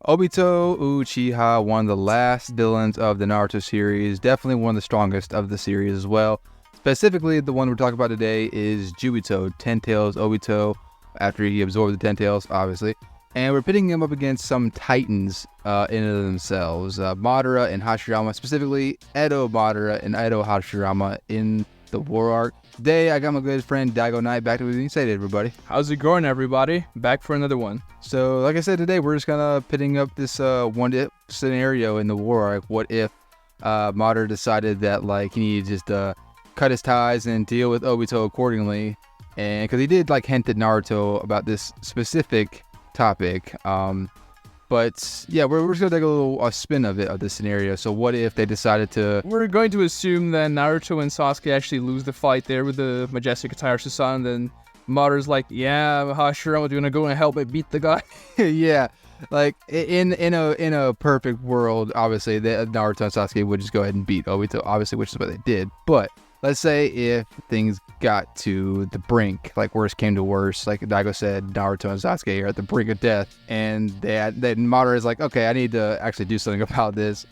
Obito Uchiha, one of the last villains of the Naruto series, definitely one of the strongest of the series as well. Specifically, the one we're talking about today is Jubito, Ten Tails Obito, after he absorbed the Ten Tails, obviously. And we're pitting him up against some titans in and of themselves, Madara and Hashirama, specifically Edo Madara and Edo Hashirama in the War Arc. Today, I got my good friend DygoKnight back to what you say to everybody. How's it going, everybody? Back for another one. So, like I said, today we're just kind of pitting up this one-if scenario in the War Arc. What if Madara decided that he needed to just cut his ties and deal with Obito accordingly? And because he did hint at Naruto about this specific topic. But yeah, we're just gonna take a spin of this scenario. So what if they decided to? We're going to assume that Naruto and Sasuke actually lose the fight there with the majestic Taira-san. And then Madara's like, "Yeah, Hashirama, do you wanna go and help me beat the guy?" Yeah, in a perfect world, obviously, Naruto and Sasuke would just go ahead and beat Obito, obviously, which is what they did. But let's say if things got to the brink, worst came to worst, like Daigo said, Naruto and Sasuke are at the brink of death, and then Madara is like, okay, I need to actually do something about this.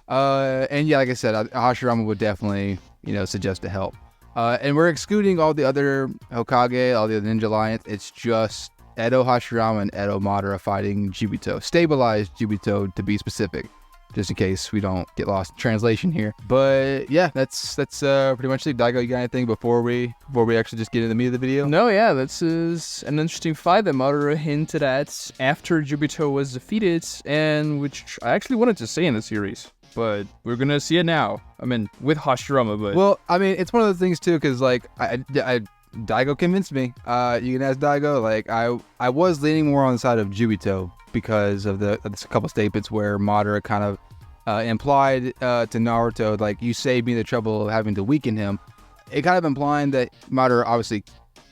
And yeah, like I said, Hashirama would definitely, suggest to help. And we're excluding all the other Hokage, all the other Ninja Alliance. It's just Edo Hashirama and Edo Madara fighting Jubito. Stabilized Jubito, to be specific, just in case we don't get lost in translation here. But yeah, that's pretty much it. Daigo, you got anything before we actually just get into the meat of the video? No, yeah, this is an interesting fight that Madara hinted at after Jubito was defeated, and which I actually wanted to say in the series, but we're gonna see it now. I mean, with Hashirama, but... Well, I mean, it's one of those things too, because Daigo convinced me. You can ask Daigo. I was leaning more on the side of Jubito, because of a couple statements where Madara kind of implied to Naruto, you saved me the trouble of having to weaken him. It kind of implying that Madara obviously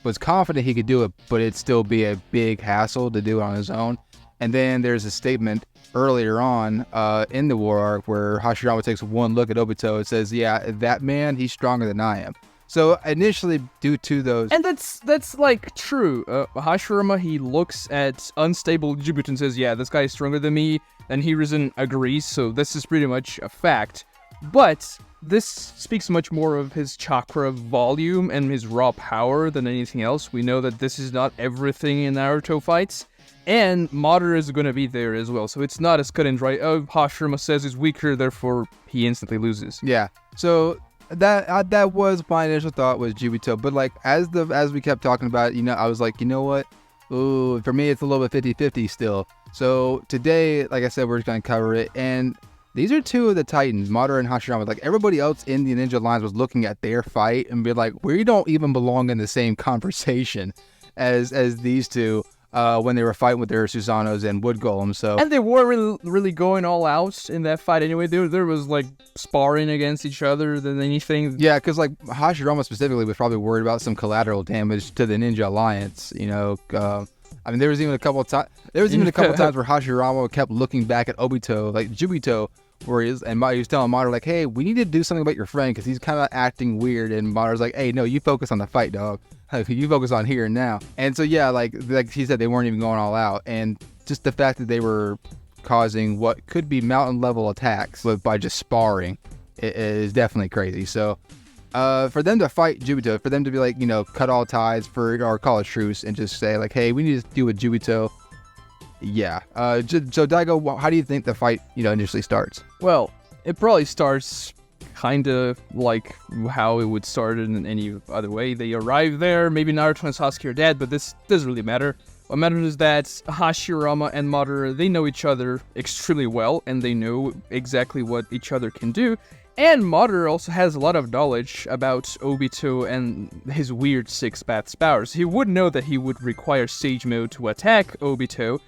was confident he could do it, but it'd still be a big hassle to do it on his own. And then there's a statement earlier on in the War Arc where Hashirama takes one look at Obito and says, yeah, that man, he's stronger than I am. So initially, due to those... And that's true. Hashirama, he looks at unstable Jubito and says, yeah, this guy is stronger than me, and Hiruzen agrees, so this is pretty much a fact. But this speaks much more of his chakra volume and his raw power than anything else. We know that this is not everything in Naruto fights, and Madara is going to be there as well, so it's not as cut and dry. Oh, Hashirama says he's weaker, therefore he instantly loses. Yeah, so... That was my initial thought, was Jubito, but as we kept talking about it, I was like, you know what? Ooh, for me it's a little bit 50-50 still. So today, like I said, we're just gonna cover it, and these are two of the titans, Madara and Hashirama. Everybody else in the Ninja Alliance was looking at their fight and be like, we don't even belong in the same conversation as these two. When they were fighting with their Susanos and Wood Golems, and they weren't really going all out in that fight anyway. There was sparring against each other than anything. Yeah, because Hashirama specifically was probably worried about some collateral damage to the Ninja Alliance. I mean, there was even a couple of times. There was even a couple of times where Hashirama kept looking back at Obito, Jubito, where he was telling Madara, hey, we need to do something about your friend because he's kind of acting weird. And Madara's like, hey, no, you focus on the fight, dog. You focus on here and now. And so yeah, like he said, they weren't even going all out, and just the fact that they were causing what could be mountain level attacks by just sparring is definitely crazy. So for them to fight Jubito, for them to be cut all ties or call a truce and just say hey, we need to deal with Jubito. Yeah. So Daigo, how do you think the fight initially starts? Well, it probably starts kind of like how it would start in any other way. They arrive there, maybe Naruto and Sasuke are dead, but this doesn't really matter. What matters is that Hashirama and Madara, they know each other extremely well, and they know exactly what each other can do. And Madara also has a lot of knowledge about Obito and his weird six paths powers. He would know that he would require Sage Mode to attack Obito,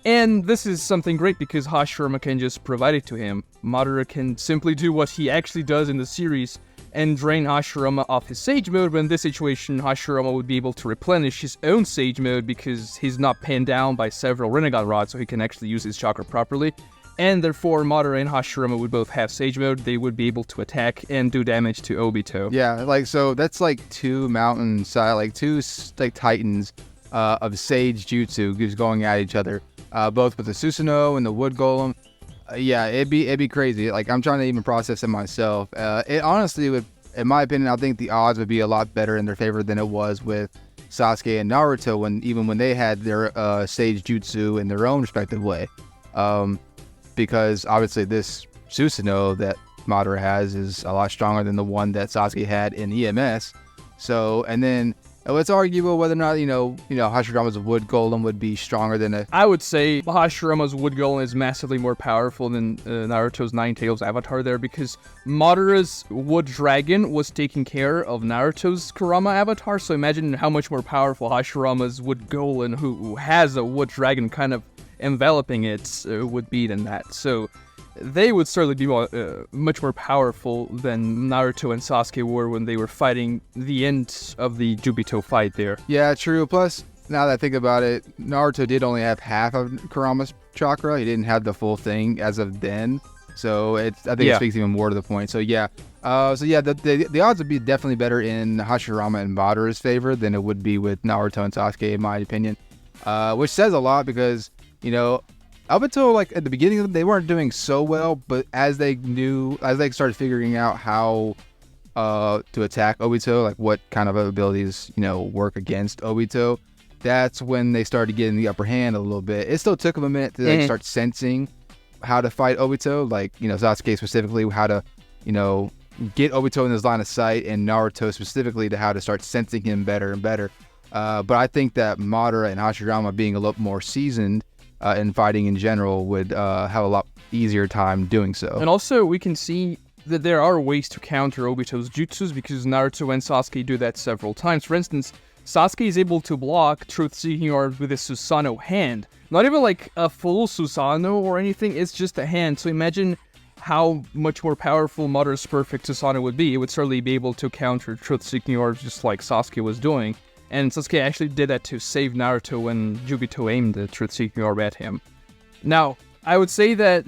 and this is something great because Hashirama can just provide it to him. Madara can simply do what he actually does in the series and drain Hashirama off his Sage Mode, but in this situation, Hashirama would be able to replenish his own Sage Mode because he's not pinned down by several Rinnegan rods, so he can actually use his chakra properly. And therefore, Madara and Hashirama would both have Sage Mode. They would be able to attack and do damage to Obito. Yeah, so that's two mountain side, two titans of Sage Jutsu just going at each other. both with the Susanoo and the Wood Golem. Yeah, it'd be crazy. Like, I'm trying to even process it myself. It honestly would, in my opinion, I think the odds would be a lot better in their favor than it was with Sasuke and Naruto when they had their Sage Jutsu in their own respective way. Because obviously this Susanoo that Madara has is a lot stronger than the one that Sasuke had in EMS. So, and then it's arguable whether or not, Hashirama's Wood Golem would be stronger than a... I would say Hashirama's Wood Golem is massively more powerful than Naruto's Nine Tails avatar there, because Madara's Wood Dragon was taking care of Naruto's Kurama avatar, so imagine how much more powerful Hashirama's Wood Golem, who has a Wood Dragon kind of enveloping it, would be than that. So they would certainly be much more powerful than Naruto and Sasuke were when they were fighting the end of the Obito fight there. Yeah, true. Plus, now that I think about it, Naruto did only have half of Kurama's chakra. He didn't have the full thing as of then. So I think it speaks even more to the point. So yeah. The odds would be definitely better in Hashirama and Madara's favor than it would be with Naruto and Sasuke, in my opinion. Which says a lot because, Obito, like, at the beginning, they weren't doing so well, but as they started figuring out how to attack Obito, like what kind of abilities, work against Obito, that's when they started getting the upper hand a little bit. It still took them a minute to start sensing how to fight Obito, like, Sasuke specifically, how to, get Obito in his line of sight, and Naruto specifically to how to start sensing him better and better. But I think that Madara and Hashirama being a lot more seasoned in fighting in general would have a lot easier time doing so. And also, we can see that there are ways to counter Obito's jutsus, because Naruto and Sasuke do that several times. For instance, Sasuke is able to block Truth-Seeking Orbs with his Susanoo hand. Not even like a full Susanoo or anything, it's just a hand. So imagine how much more powerful Madara's perfect Susanoo would be. It would certainly be able to counter Truth-Seeking Orbs just like Sasuke was doing. And Sasuke actually did that to save Naruto when Obito aimed the Truth-Seeking Orb at him. Now, I would say that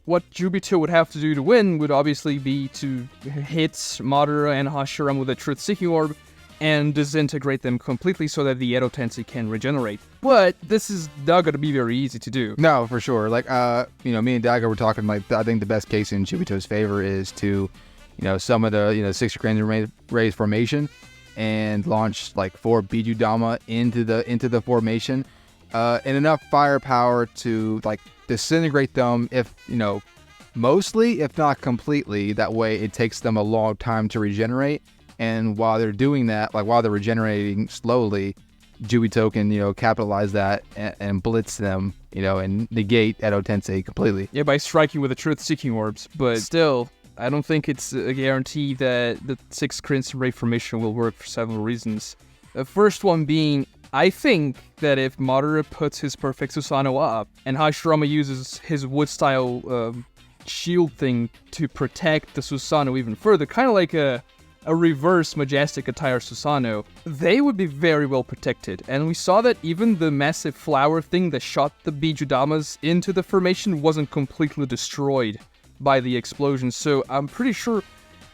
what Obito would have to do to win would obviously be to hit Madara and Hashirama with a Truth-Seeking Orb and disintegrate them completely so that the Edo Tensei can regenerate. But this is not going to be very easy to do. No, for sure. Like, me and Daigo were talking, like, I think the best case in Obito's favor is to, some of the, 6 Grand Rays formation, and launch like 4 Bijudama into the formation, and enough firepower to like disintegrate them, if mostly, if not completely. That way it takes them a long time to regenerate, and while they're doing that, like while they're regenerating slowly, Obito can capitalize that and blitz them, and negate Edo Tensei completely. Yeah, by striking with the Truth-Seeking Orbs, but still, I don't think it's a guarantee that the 6 Crimson Ray formation will work for several reasons. The first one being, I think that if Madara puts his perfect Susanoo up, and Hashirama uses his wood-style shield thing to protect the Susanoo even further, kind of like a reverse Majestic Attire Susanoo, they would be very well protected. And we saw that even the massive flower thing that shot the Bijudamas into the formation wasn't completely destroyed by the explosion, so I'm pretty sure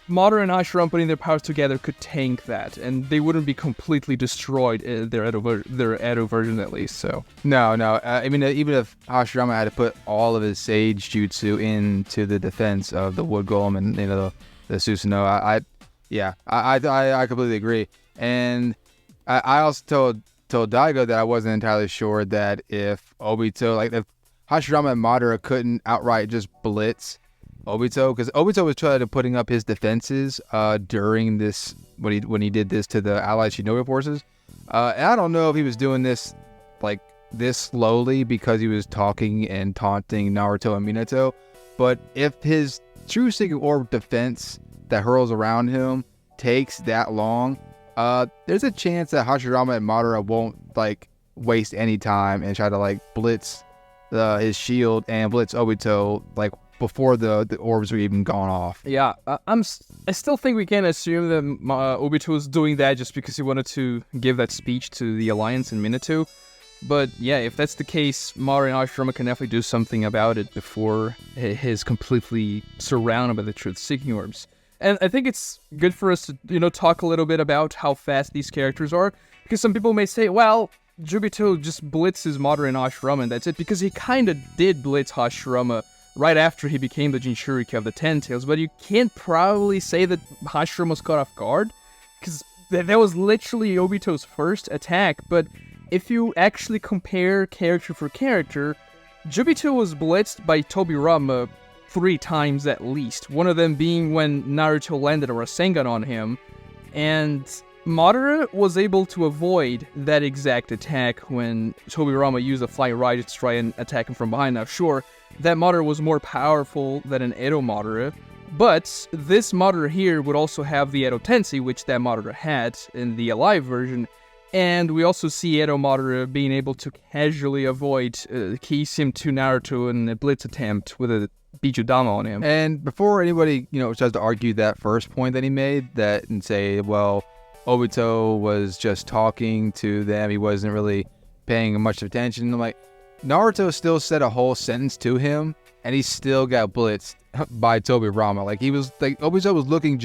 Madara and Hashirama putting their powers together could tank that, and they wouldn't be completely destroyed, their Edo version at least, so. No, I mean, even if Hashirama had to put all of his Sage Jutsu into the defense of the Wood Golem and, the Susanoo, I completely agree. And I also told Daigo that I wasn't entirely sure that if Obito, like if Hashirama and Madara couldn't outright just blitz Obito, because Obito was trying to putting up his defenses during this when he did this to the Allied Shinobi forces. And I don't know if he was doing this like this slowly because he was talking and taunting Naruto and Minato, but if his Truth-Seeking Orb defense that hurls around him takes that long, there's a chance that Hashirama and Madara won't like waste any time and try to like blitz his shield and blitz Obito like before the orbs were even gone off. Yeah, I still think we can assume that Obito was doing that just because he wanted to give that speech to the Alliance and Minato. But yeah, if that's the case, Madara and Hashirama can definitely do something about it before he's completely surrounded by the Truth-Seeking Orbs. And I think it's good for us to, talk a little bit about how fast these characters are, because some people may say, well, Jubito just blitzes Madara and Hashirama, and that's it, because he kind of did blitz Hashirama right after he became the Jinchuriki of the Ten Tails, but you can't probably say that Hashirama was caught off guard, because that was literally Obito's first attack. But if you actually compare character for character, Jubito was blitzed by Tobirama 3 times at least, one of them being when Naruto landed a Rasengan on him, and Madara was able to avoid that exact attack when Tobirama used a Flying Raiju to try and attack him from behind. Now sure, that Madara was more powerful than an Edo Madara, but this Madara here would also have the Edo Tensei, which that Madara had in the Alive version, and we also see Edo Madara being able to casually avoid Kisim to Naruto in a blitz attempt with a Bijudama on him. And before anybody, tries to argue that first point that he made, that and say, well, Obito was just talking to them, he wasn't really paying much attention. I'm like, Naruto still said a whole sentence to him, and he still got blitzed by Tobirama. Like, Obito was looking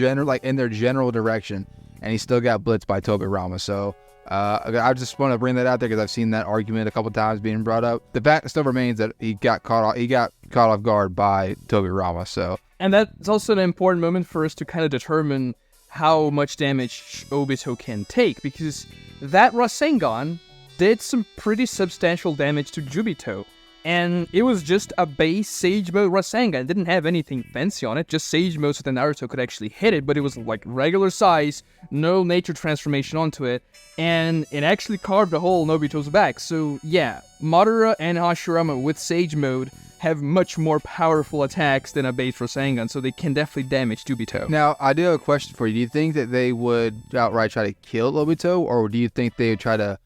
in their general direction, and he still got blitzed by Tobirama. So, I just want to bring that out there because I've seen that argument a couple times being brought up. The fact still remains that he got caught off guard by Tobirama. So, and that's also an important moment for us to kind of determine how much damage Obito can take, because that Rasengan did some pretty substantial damage to Jubito, and it was just a base Sage Mode Rasengan. It didn't have anything fancy on it, just Sage Mode so that Naruto could actually hit it, but it was like regular size, no nature transformation onto it, and it actually carved a hole in Obito's back. So yeah, Madara and Hashirama with Sage Mode have much more powerful attacks than a base Rasengan, so they can definitely damage Jubito. Now, I do have a question for you. Do you think that they would outright try to kill Obito, or do you think they would try to,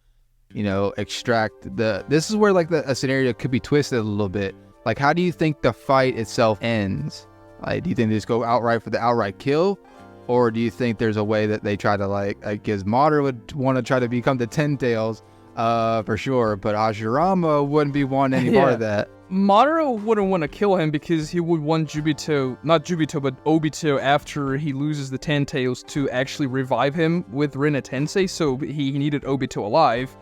extract this is where, like, a scenario could be twisted a little bit. Like, how do you think the fight itself ends? Like, do you think they just go outright for the outright kill? Or do you think there's a way that they try to, because Madara would want to try to become the Ten Tails, for sure, but Hashirama wouldn't be wanting any part of that. Madara wouldn't want to kill him because he would want not Jubito, but Obito, after he loses the Ten Tails, to actually revive him with Rinne Tensei, so he needed Obito alive.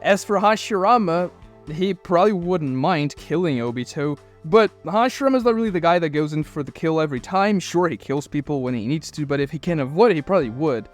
As for Hashirama, he probably wouldn't mind killing Obito, but Hashirama's not really the guy that goes in for the kill every time. Sure, he kills people when he needs to, but if he can avoid it, he probably would.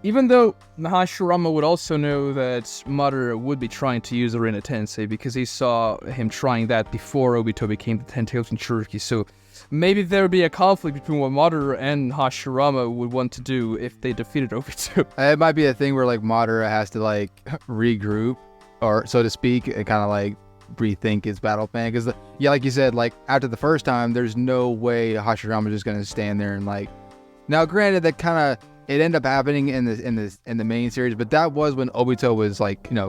Even though Hashirama would also know that Madara would be trying to use the Rinne Tensei, because he saw him trying that before Obito became the Ten Tails Jinchuriki, so maybe there would be a conflict between what Madara and Hashirama would want to do if they defeated Obito. It might be a thing where, Madara has to, regroup, or so to speak, and kind of, rethink his battle plan. Because, like you said, after the first time, there's no way Hashirama's just going to stand there and, Now, granted, that kind of... It ended up happening in the main series, but that was when Obito was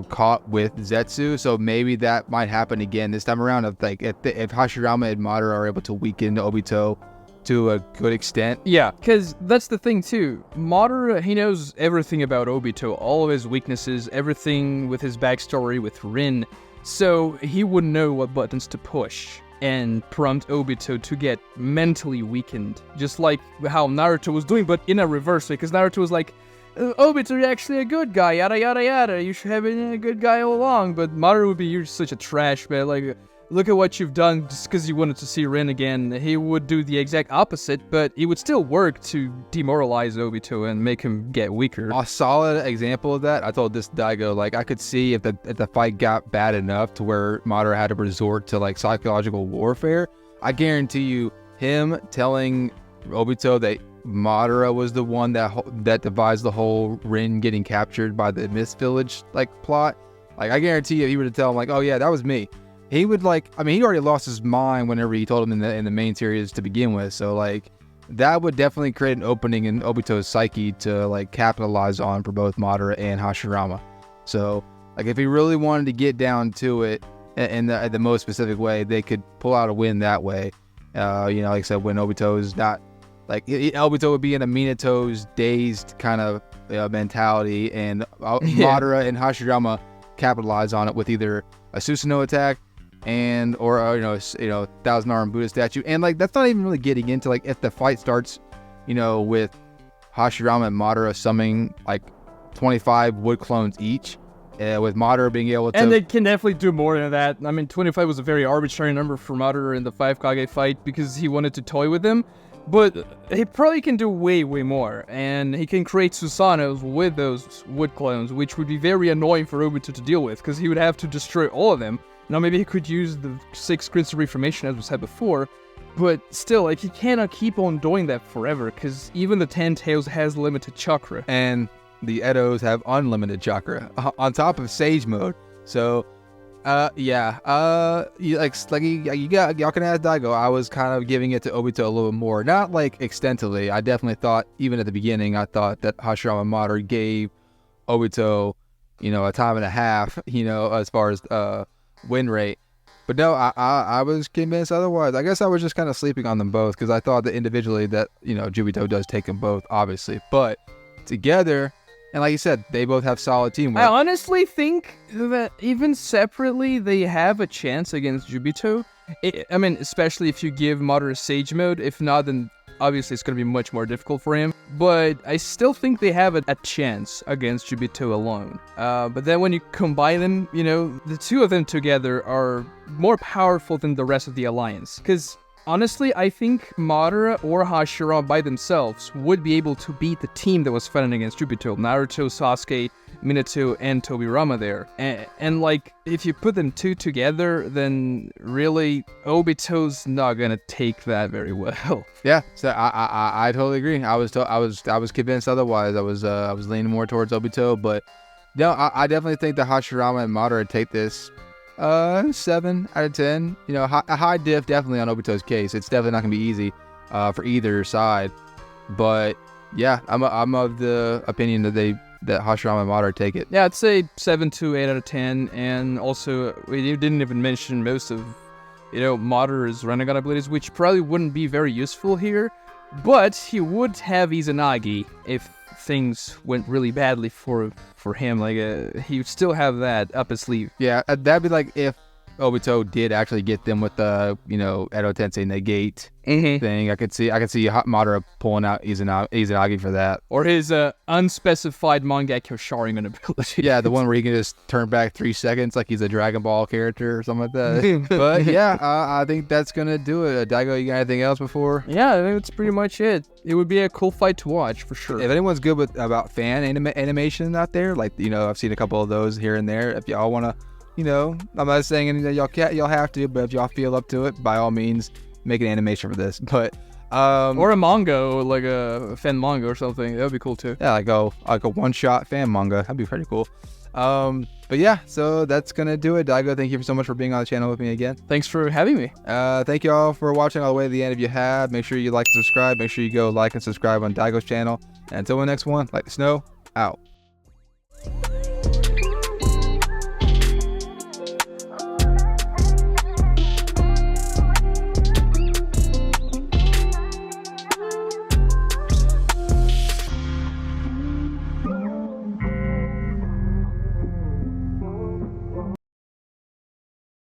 caught with Zetsu, so maybe that might happen again this time around. If Hashirama and Madara are able to weaken Obito to a good extent. Yeah, because that's the thing too. Madara, he knows everything about Obito, all of his weaknesses, everything with his backstory with Rin, so he would know what buttons to push and prompt Obito to get mentally weakened, just like how Naruto was doing, but in a reverse way, because Naruto was like, Obito, you're actually a good guy, yada yada yada, you should have been a good guy all along, but Madara would be, you're such a trash man, look at what you've done just because you wanted to see Rin again. He would do the exact opposite, but it would still work to demoralize Obito and make him get weaker. A solid example of that, I told this Daigo, I could see if the fight got bad enough to where Madara had to resort to psychological warfare. I guarantee you, him telling Obito that Madara was the one that devised the whole Rin getting captured by the Mist Village plot. I guarantee you, if he were to tell him oh yeah, that was me, he would he already lost his mind whenever he told him in the main series to begin with. So that would definitely create an opening in Obito's psyche to capitalize on for both Madara and Hashirama. So if he really wanted to get down to it in the most specific way, they could pull out a win that way. Like I said, when Obito is not Obito would be in a Minato's dazed kind of mentality, and Madara and Hashirama capitalize on it with either a Susanoo attack or Thousand Arm Buddha statue. And that's not even really getting into if the fight starts with Hashirama and Madara summoning 25 wood clones each, with Madara being able to. And they can definitely do more than that. I mean, 25 was a very arbitrary number for Madara in the 5 Kage fight because he wanted to toy with them. But he probably can do way more. And he can create Susanos with those wood clones, which would be very annoying for Obito to deal with because he would have to destroy all of them. Now, maybe he could use the 6 Crystal Reformation as we said before. But still, like, he cannot keep on doing that forever because even the Ten Tails has limited chakra. And the Edos have unlimited chakra on top of Sage mode. So, y'all can ask Daigo. I was kind of giving it to Obito a little bit more, not like extensively. I definitely thought, even at the beginning, I thought that Hashirama and Madara gave Obito, a time and a half, as far as win rate. But no, I was convinced otherwise. I guess I was just kind of sleeping on them both because I thought that individually that, Jubito does take them both, obviously. But together, and like you said, they both have solid teamwork. I honestly think that even separately, they have a chance against Jubito. Especially if you give Madara Sage mode. If not, then obviously it's going to be much more difficult for him. But I still think they have a chance against Jubito alone. But then when you combine them, the two of them together are more powerful than the rest of the alliance. Because honestly, I think Madara or Hashirama by themselves would be able to beat the team that was fighting against Jubito. Naruto, Sasuke, Minato, and Tobirama there. And like, if you put them two together, then really, Obito's not gonna take that very well. Yeah, so I totally agree. I was convinced otherwise. I was leaning more towards Obito, but no, I definitely think that Hashirama and Madara take this 7 out of 10. A high diff definitely on Obito's case. It's definitely not gonna be easy for either side. But yeah, I'm of the opinion that Hashirama and Madara take it. Yeah, I'd say 7 to 8 out of 10. And also, we didn't even mention most of Madara's Rinnegan abilities, which probably wouldn't be very useful here. But he would have Izanagi if things went really badly for him. Like, he would still have that up his sleeve. Yeah, that'd be like if Obito did actually get them with the Edo Tensei negate thing. I could see Madara pulling out Izanagi for that, or his unspecified Mangekyo Sharingan ability. Yeah, the one where he can just turn back 3 seconds like he's a Dragon Ball character or something like that. But yeah, I think that's gonna do it. Daigo, you got anything else before? Yeah, I think that's pretty much it. It would be a cool fight to watch for sure. If anyone's good about fan animation out there, like I've seen a couple of those here and there. If y'all wanna. I'm not saying anything that y'all have to, but if y'all feel up to it, by all means, make an animation for this. But or a manga, like a fan manga or something, that would be cool too. Yeah, like a one-shot fan manga, that'd be pretty cool. But yeah, so that's gonna do it. Daigo, thank you so much for being on the channel with me again. Thanks for having me. Thank you all for watching all the way to the end. If you have, make sure you like and subscribe. Make sure you go like and subscribe on Daigo's channel. And until the next one, LightningSnow out.